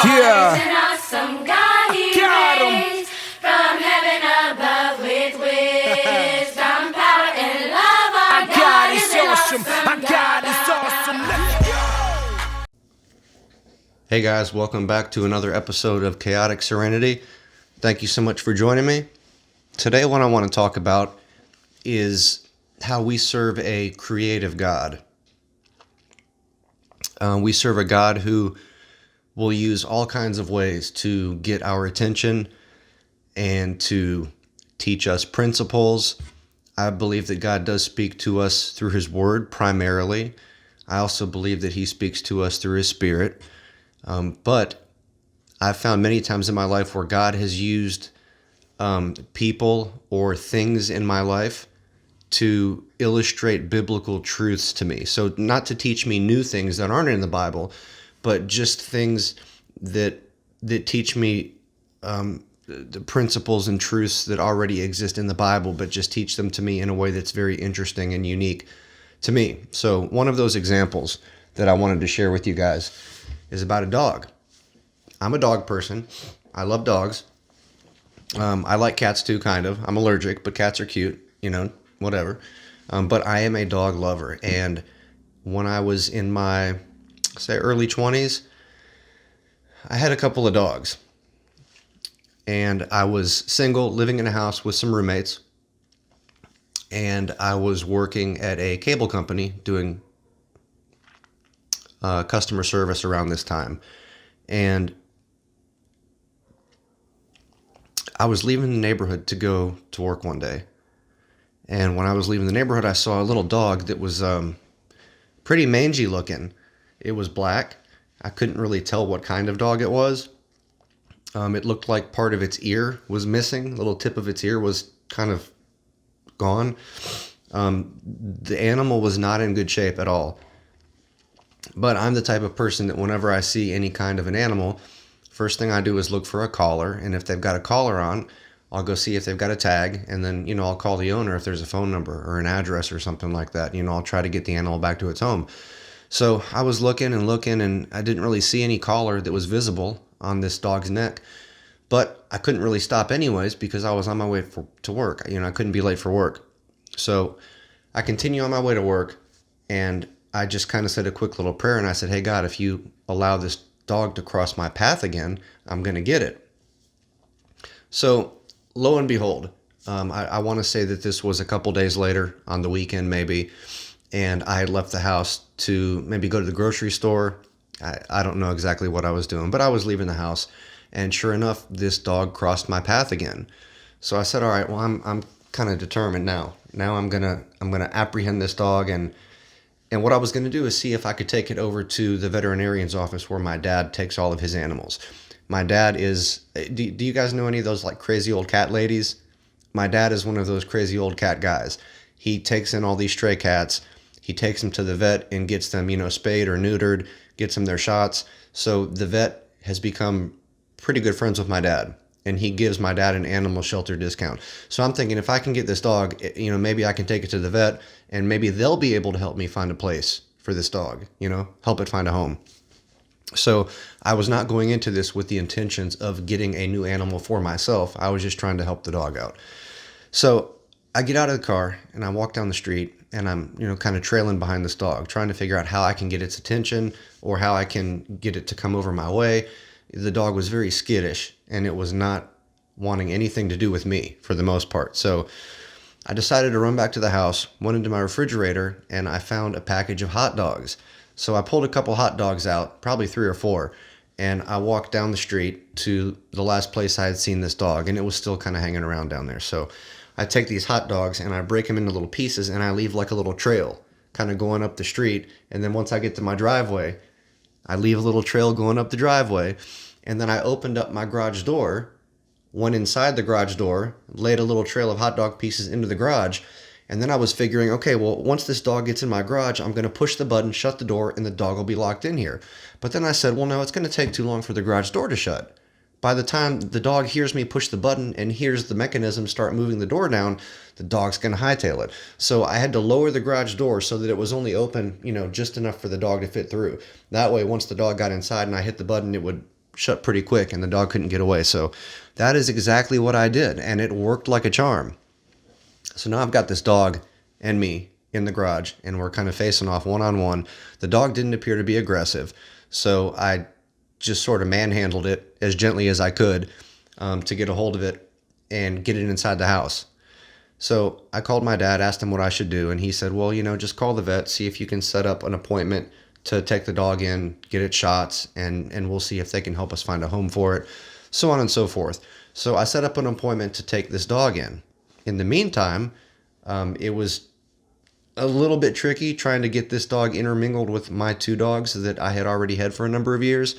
Yeah. It's an awesome God he Got 'em. reigns from heaven above with wisdom, power, and love. Our God is an awesome God. Let's go. Hey guys, welcome back to another episode of Chaotic Serenity. Thank you so much for joining me. Today what I want to talk about is how we serve a creative God. We serve a God who will use all kinds of ways to get our attention and to teach us principles. I believe that God does speak to us through His Word primarily. I also believe that He speaks to us through His Spirit. But I've found many times in my life where God has used people or things in my life to illustrate biblical truths to me. So not to teach me new things that aren't in the Bible, but just things that teach me the principles and truths that already exist in the Bible, but just teach them to me in a way that's very interesting and unique to me. So one of those examples that I wanted to share with you guys is about a dog. I'm a dog person. I love dogs. I like cats too, kind of. I'm allergic, but cats are cute, whatever. But I am a dog lover. And when I was in my, say, early 20s, I had a couple of dogs. And I was single, living in a house with some roommates. And I was working at a cable company doing customer service around this time. And I was leaving the neighborhood to go to work one day. And when I was leaving the neighborhood, I saw a little dog that was pretty mangy looking. It was black. I couldn't really tell what kind of dog it was. It looked like part of its ear was missing. The little tip of its ear was kind of gone. The animal was not in good shape at all. But I'm the type of person that whenever I see any kind of an animal, first thing I do is look for a collar. And if they've got a collar on, I'll go see if they've got a tag. And then, I'll call the owner if there's a phone number or an address or something like that. I'll try to get the animal back to its home. So I was looking, and I didn't really see any collar that was visible on this dog's neck. But I couldn't really stop anyways because I was on my way to work. I couldn't be late for work. So I continue on my way to work, and I just kind of said a quick little prayer, and I said, hey, God, if you allow this dog to cross my path again, I'm going to get it. So lo and behold, I want to say that this was a couple days later on the weekend maybe, and I had left the house to maybe go to the grocery store. I don't know exactly what I was doing, but I was leaving the house, and sure enough, this dog crossed my path again. So I said, all right, well, I'm kind of determined now. Now I'm gonna apprehend this dog, and what I was going to do is see if I could take it over to the veterinarian's office where my dad takes all of his animals. My dad is, do you guys know any of those like crazy old cat ladies? My dad is one of those crazy old cat guys. He takes in all these stray cats. He takes them to the vet and gets them, spayed or neutered, gets them their shots. So the vet has become pretty good friends with my dad, and he gives my dad an animal shelter discount. So I'm thinking if I can get this dog, maybe I can take it to the vet, and maybe they'll be able to help me find a place for this dog, help it find a home. So I was not going into this with the intentions of getting a new animal for myself. I was just trying to help the dog out. So I get out of the car and I walk down the street, and I'm, kind of trailing behind this dog, trying to figure out how I can get its attention or how I can get it to come over my way. The dog was very skittish, and it was not wanting anything to do with me for the most part. So I decided to run back to the house, went into my refrigerator, and I found a package of hot dogs. So I pulled a couple hot dogs out, probably 3 or 4, and I walked down the street to the last place I had seen this dog, and it was still kind of hanging around down there. So I take these hot dogs and I break them into little pieces, and I leave like a little trail kind of going up the street. And then once I get to my driveway, I leave a little trail going up the driveway. And then I opened up my garage door, went inside the garage door, laid a little trail of hot dog pieces into the garage. And then I was figuring, okay, well, once this dog gets in my garage, I'm going to push the button, shut the door, and the dog will be locked in here. But then I said, well, no, it's going to take too long for the garage door to shut. By the time the dog hears me push the button and hears the mechanism start moving the door down, the dog's going to hightail it. So I had to lower the garage door so that it was only open, just enough for the dog to fit through. That way, once the dog got inside and I hit the button, it would shut pretty quick and the dog couldn't get away. So that is exactly what I did, and it worked like a charm. So now I've got this dog and me in the garage, and we're kind of facing off one-on-one. The dog didn't appear to be aggressive, so I just sort of manhandled it as gently as I could to get a hold of it and get it inside the house. So I called my dad, asked him what I should do, and he said, well, just call the vet, see if you can set up an appointment to take the dog in, get it shots, and we'll see if they can help us find a home for it, so on and so forth. So I set up an appointment to take this dog in. In the meantime, it was a little bit tricky trying to get this dog intermingled with my two dogs that I had already had for a number of years.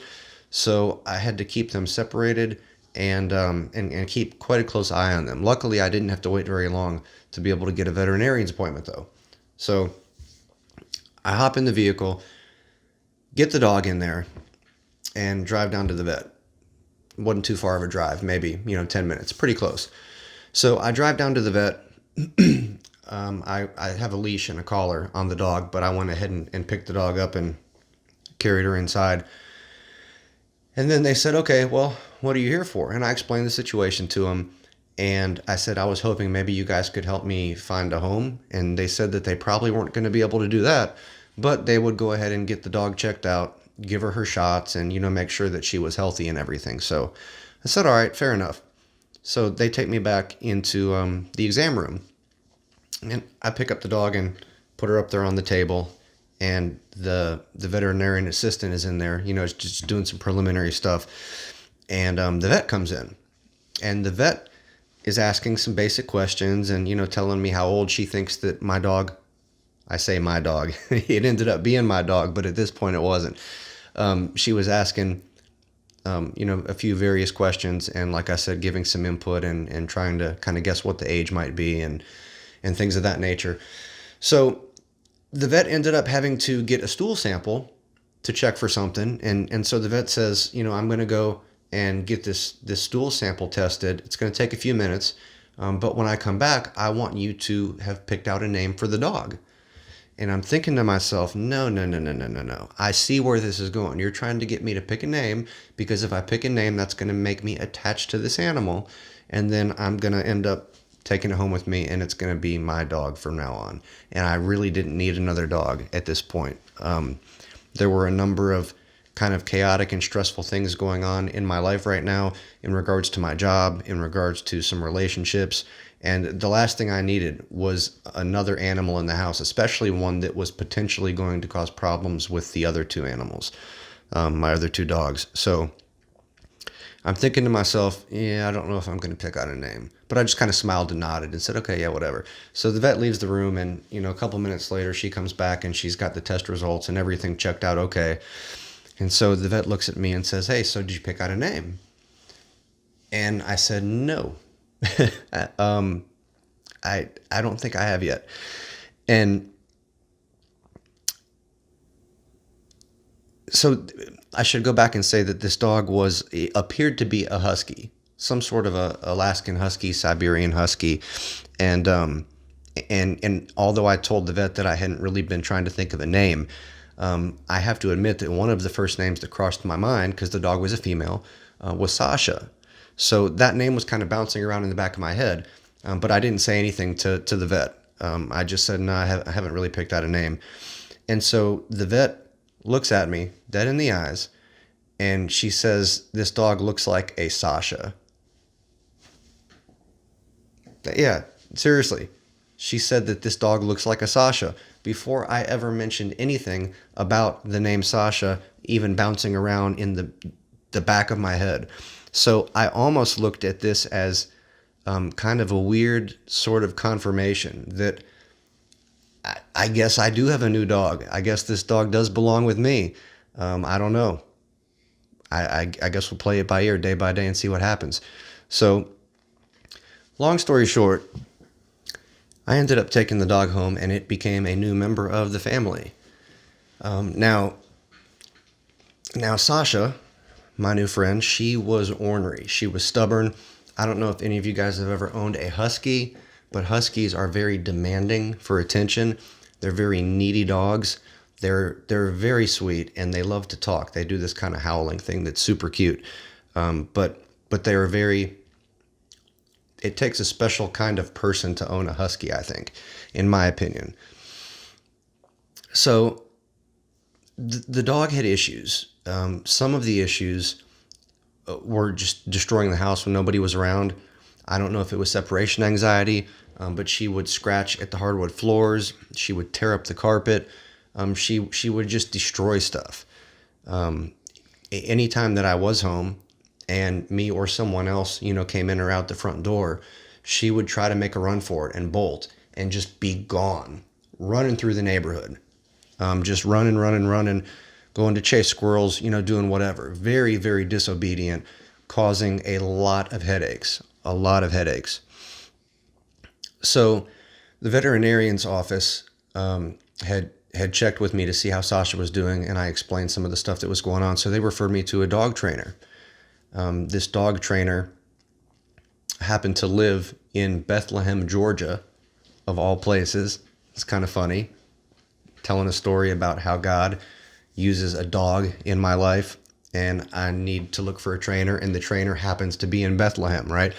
So I had to keep them separated and keep quite a close eye on them. Luckily, I didn't have to wait very long to be able to get a veterinarian's appointment, though. So I hop in the vehicle, get the dog in there, and drive down to the vet. Wasn't too far of a drive, maybe 10 minutes, pretty close. So I drive down to the vet. I have a leash and a collar on the dog, but I went ahead and picked the dog up and carried her inside. And then they said, okay, well, what are you here for? And I explained the situation to them. And I said, I was hoping maybe you guys could help me find a home. And they said that they probably weren't going to be able to do that, but they would go ahead and get the dog checked out, give her shots, and, make sure that she was healthy and everything. So I said, all right, fair enough. So they take me back into the exam room. And I pick up the dog and put her up there on the table. And the veterinarian assistant is in there, just doing some preliminary stuff. And the vet comes in. And the vet is asking some basic questions and, telling me how old she thinks that my dog, I say my dog, it ended up being my dog, but at this point it wasn't. She was asking, a few various questions and, like I said, giving some input and trying to kind of guess what the age might be and things of that nature. So the vet ended up having to get a stool sample to check for something. And so the vet says, I'm going to go and get this stool sample tested. It's going to take a few minutes. But when I come back, I want you to have picked out a name for the dog. And I'm thinking to myself, no. I see where this is going. You're trying to get me to pick a name because if I pick a name, that's going to make me attached to this animal. And then I'm going to end up taking it home with me, and it's going to be my dog from now on. And I really didn't need another dog at this point. There were a number of kind of chaotic and stressful things going on in my life right now in regards to my job, in regards to some relationships. And the last thing I needed was another animal in the house, especially one that was potentially going to cause problems with the other two animals, my other two dogs. So I'm thinking to myself, I don't know if I'm going to pick out a name. But I just kind of smiled and nodded and said, okay, yeah, whatever. So the vet leaves the room, and, a couple minutes later, she comes back, and she's got the test results and everything checked out okay. And so the vet looks at me and says, hey, so did you pick out a name? And I said, no. I don't think I have yet. And so I should go back and say that this dog appeared to be a husky, some sort of a Alaskan husky, Siberian husky. And although I told the vet that I hadn't really been trying to think of a name, I have to admit that one of the first names that crossed my mind, because the dog was a female, was Sasha. So that name was kind of bouncing around in the back of my head, but I didn't say anything to the vet. I just said, no, I haven't really picked out a name. And so the vet looks at me dead in the eyes, and she says, this dog looks like a Sasha. Yeah, seriously. She said that this dog looks like a Sasha before I ever mentioned anything about the name Sasha even bouncing around in the back of my head. So I almost looked at this as kind of a weird sort of confirmation that I guess I do have a new dog. I guess this dog does belong with me. I don't know. I guess we'll play it by ear day by day and see what happens. So long story short, I ended up taking the dog home, and it became a new member of the family. Now Sasha, my new friend, she was ornery. She was stubborn. I don't know if any of you guys have ever owned a husky, but huskies are very demanding for attention. They're very needy dogs. They're very sweet, and they love to talk. They do this kind of howling thing that's super cute. But they are very. It takes a special kind of person to own a husky, I think, in my opinion. So the dog had issues. Some of the issues were just destroying the house when nobody was around. I don't know if it was separation anxiety, but she would scratch at the hardwood floors. She would tear up the carpet. She would just destroy stuff. Anytime that I was home and me or someone else, came in or out the front door, she would try to make a run for it and bolt and just be gone, running through the neighborhood, just running, going to chase squirrels, doing whatever. Very, very disobedient, causing a lot of headaches. So the veterinarian's office had checked with me to see how Sasha was doing, and I explained some of the stuff that was going on. So they referred me to a dog trainer. This dog trainer happened to live in Bethlehem, Georgia, of all places. It's kind of funny, telling a story about how God uses a dog in my life, and I need to look for a trainer, and the trainer happens to be in Bethlehem, right?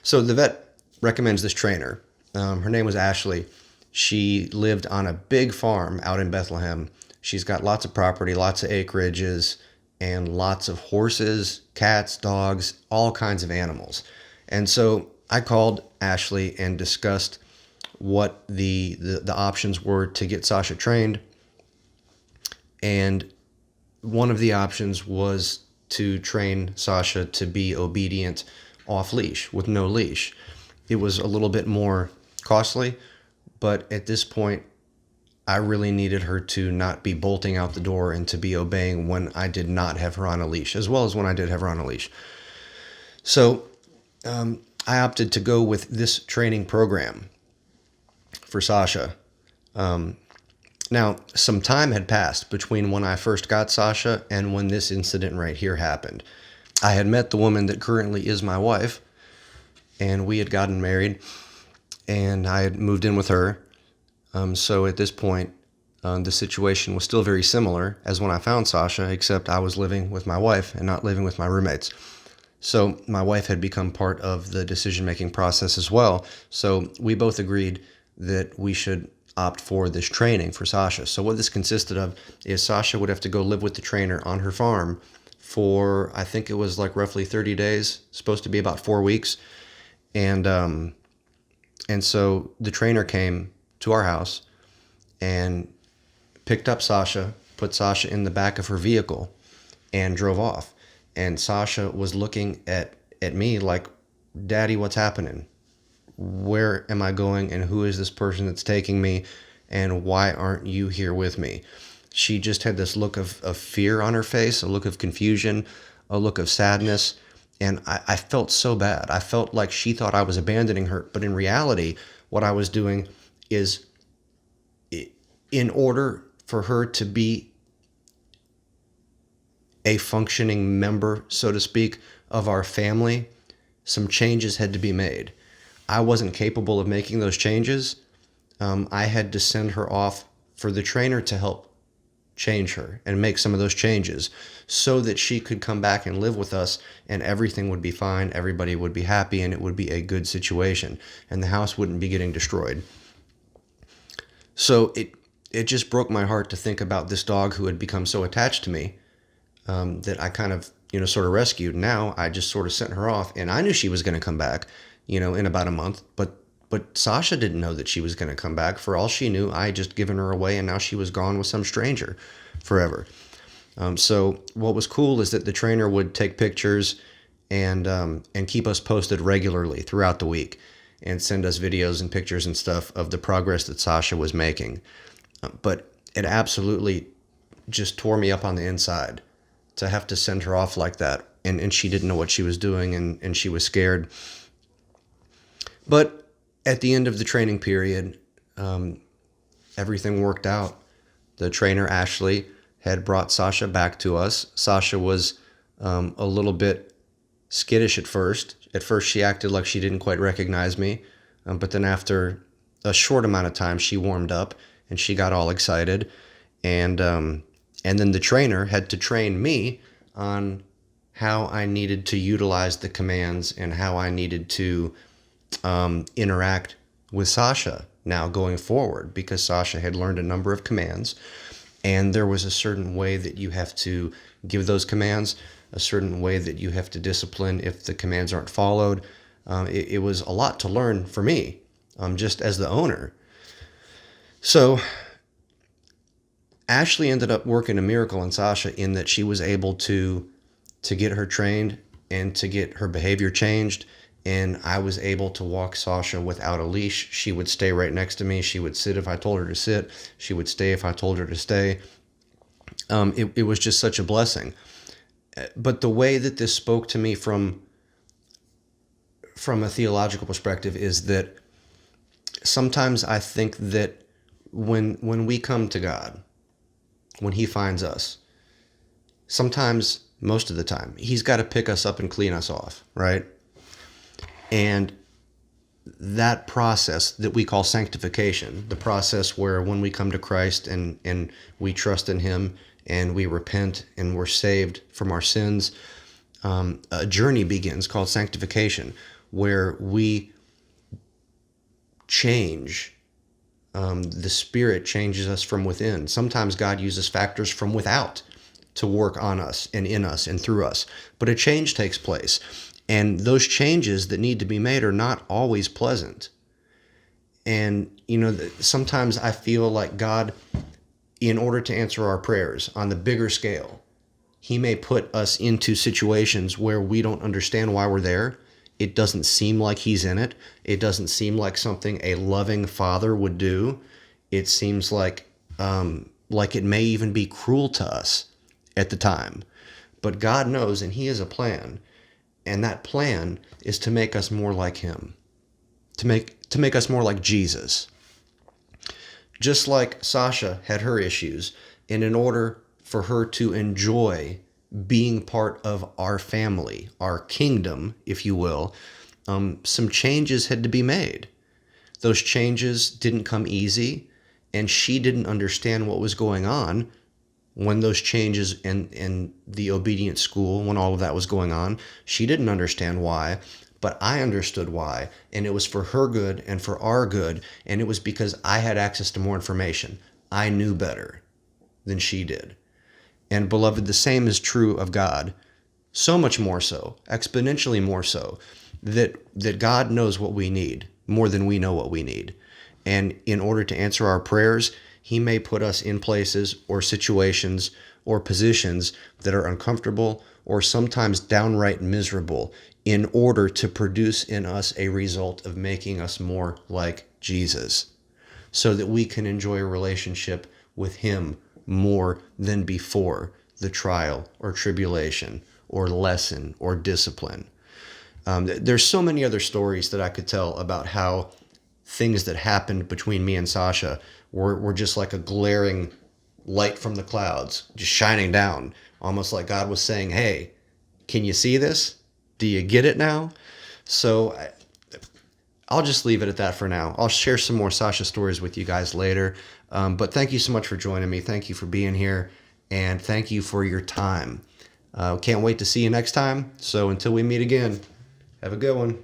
So the vet recommends this trainer. Her name was Ashley. She lived on a big farm out in Bethlehem. She's got lots of property, lots of acreages, and lots of horses, cats, dogs, all kinds of animals. And so I called Ashley and discussed what the options were to get Sasha trained. And one of the options was to train Sasha to be obedient off leash with no leash. It was a little bit more costly, but at this point, I really needed her to not be bolting out the door and to be obeying when I did not have her on a leash, as well as when I did have her on a leash. So I opted to go with this training program for Sasha. Now, some time had passed between when I first got Sasha and when this incident right here happened. I had met the woman that currently is my wife, and we had gotten married, and I had moved in with her. So at this point, the situation was still very similar as when I found Sasha, except I was living with my wife and not living with my roommates. So my wife had become part of the decision-making process as well. So we both agreed that we should opt for this training for Sasha. So what this consisted of is Sasha would have to go live with the trainer on her farm for, I think it was like roughly 30 days, supposed to be about 4 weeks. And so the trainer came to our house and picked up Sasha, put Sasha in the back of her vehicle, and drove off. And Sasha was looking at me like, "Daddy, what's happening? Where am I going, and who is this person that's taking me, and why aren't you here with me?" She just had this look of fear on her face, a look of confusion, a look of sadness, and I felt so bad. I felt like she thought I was abandoning her, but in reality, what I was doing is, in order for her to be a functioning member, so to speak, of our family, some changes had to be made. I wasn't capable of making those changes. I had to send her off for the trainer to help change her and make some of those changes so that she could come back and live with us, and everything would be fine, everybody would be happy, and it would be a good situation, and the house wouldn't be getting destroyed. So it just broke my heart to think about this dog who had become so attached to me, that I kind of, sort of rescued. Now I just sort of sent her off, and I knew she was going to come back, in about a month, but Sasha didn't know that she was going to come back. For all she knew, I had just given her away, and now she was gone with some stranger forever. So what was cool is that the trainer would take pictures and keep us posted regularly throughout the week and send us videos and pictures and stuff of the progress that Sasha was making. But it absolutely just tore me up on the inside to have to send her off like that. And she didn't know what she was doing, and she was scared. But at the end of the training period, everything worked out. The trainer, Ashley, had brought Sasha back to us. Sasha was a little bit skittish at first. At first, she acted like she didn't quite recognize me. But then after a short amount of time, she warmed up and she got all excited. And then the trainer had to train me on how I needed to utilize the commands and how I needed to interact with Sasha now going forward, because Sasha had learned a number of commands, and there was a certain way that you have to give those commands, a certain way that you have to discipline if the commands aren't followed. It was a lot to learn for me, just as the owner. So Ashley ended up working a miracle in Sasha in that she was able to get her trained and to get her behavior changed. And I was able to walk Sasha without a leash. She would stay right next to me. She would sit if I told her to sit. She would stay if I told her to stay. It was just such a blessing. But the way that this spoke to me from a theological perspective is that sometimes I think that when we come to God, when he finds us, sometimes, most of the time, he's got to pick us up and clean us off, right? And that process that we call sanctification, the process where when we come to Christ and we trust in him and we repent and we're saved from our sins, a journey begins called sanctification, where we change. The Spirit changes us from within. Sometimes God uses factors from without to work on us and in us and through us. But a change takes place. And those changes that need to be made are not always pleasant. And, sometimes I feel like God, in order to answer our prayers on the bigger scale, he may put us into situations where we don't understand why we're there. It doesn't seem like he's in it. It doesn't seem like something a loving father would do. It seems like it may even be cruel to us at the time. But God knows, and he has a plan. And that plan is to make us more like him, to make us more like Jesus. Just like Sasha had her issues, and in order for her to enjoy being part of our family, our kingdom, if you will, some changes had to be made. Those changes didn't come easy, and she didn't understand what was going on when those changes in the obedience school, when all of that was going on. She didn't understand why, but I understood why, and it was for her good and for our good, and it was because I had access to more information. I knew better than she did. And beloved, the same is true of God. So much more so, exponentially more so, that God knows what we need more than we know what we need. And in order to answer our prayers, he may put us in places or situations or positions that are uncomfortable or sometimes downright miserable in order to produce in us a result of making us more like Jesus, so that we can enjoy a relationship with him more than before the trial or tribulation or lesson or discipline. There's so many other stories that I could tell about how things that happened between me and Sasha were just like a glaring light from the clouds, just shining down, almost like God was saying, hey, can you see this? Do you get it now? So I'll just leave it at that for now. I'll share some more Sasha stories with you guys later. But thank you so much for joining me. Thank you for being here. And thank you for your time. Can't wait to see you next time. So until we meet again, have a good one.